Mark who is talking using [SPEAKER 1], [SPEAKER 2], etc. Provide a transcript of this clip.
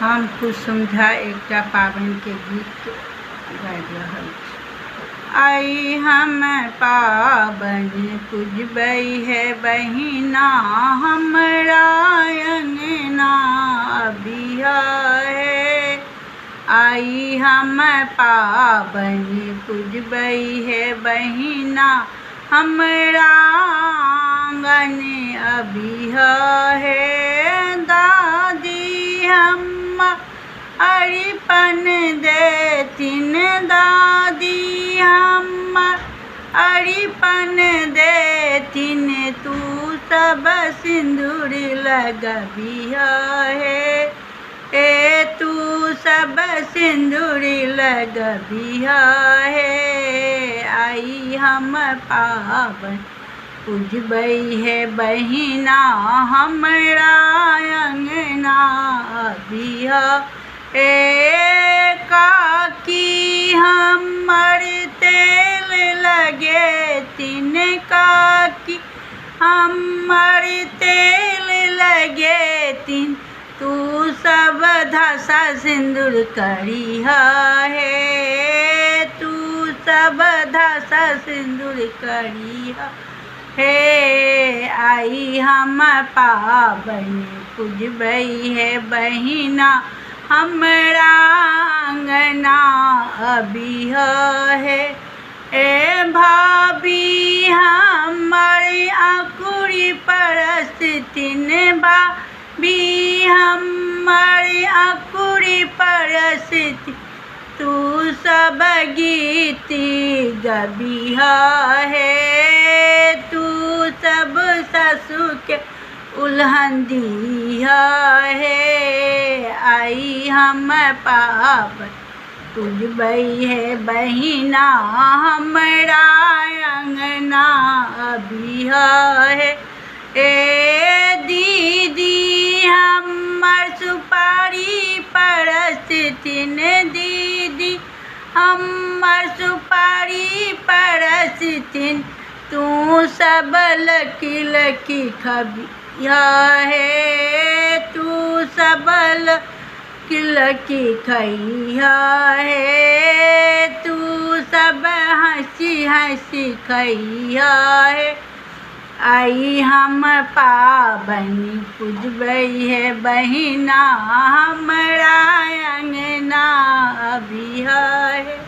[SPEAKER 1] हम कुसुमझा एकटा पाबनि के गीत गाबि रहल छी। आई हम पाबनि पूजबै हे बहिना, हमरा अंगना अबिहा हे। आई हम पाबनि पूजबै हे बहिना, हमरा आंगन अबिहा हे। दादी हम अरिपन देथिन, दादी हम अरिपन देथिन, तू सब सिंदूर लगबिहा हे। तू सब सिंदूर लगबिहा हे। आई हम पाबनि पूजबै हे बहिना, हमरा अंगना अबिहा हे। काकी हमर तेल लगेथिन, काकी हमर तेल लगेथिन, तू सब धसा सिंदूर करिहा हे। तू सब धसा सिंदूर करिहा हे। आई हम पाबनि पूजबै हे बहिना, हमरा अंगना अबिहा हे। भाभी हमर अंकुरी परसथिन, भाभी हमर अंकुरी परसथिन, तू सब गीत गबिहा हे। तू सब ससुर के उल्हन दिहा हे। आई हम पाबनि पूजबै हे बहिना, हमरा अंगना अबिहा हे। दीदी हमर सुपारी परसथिन, दीदी हमर सुपारी परसथिन, तू सब लकी लकी खबिहा हे। तू सब लकी लकी खइहा हे। तू सब हंसी हंसी खइहा हे। आई हम पाबनि पूजबै हे बहिना, हमरा अंगना अबिहा हे।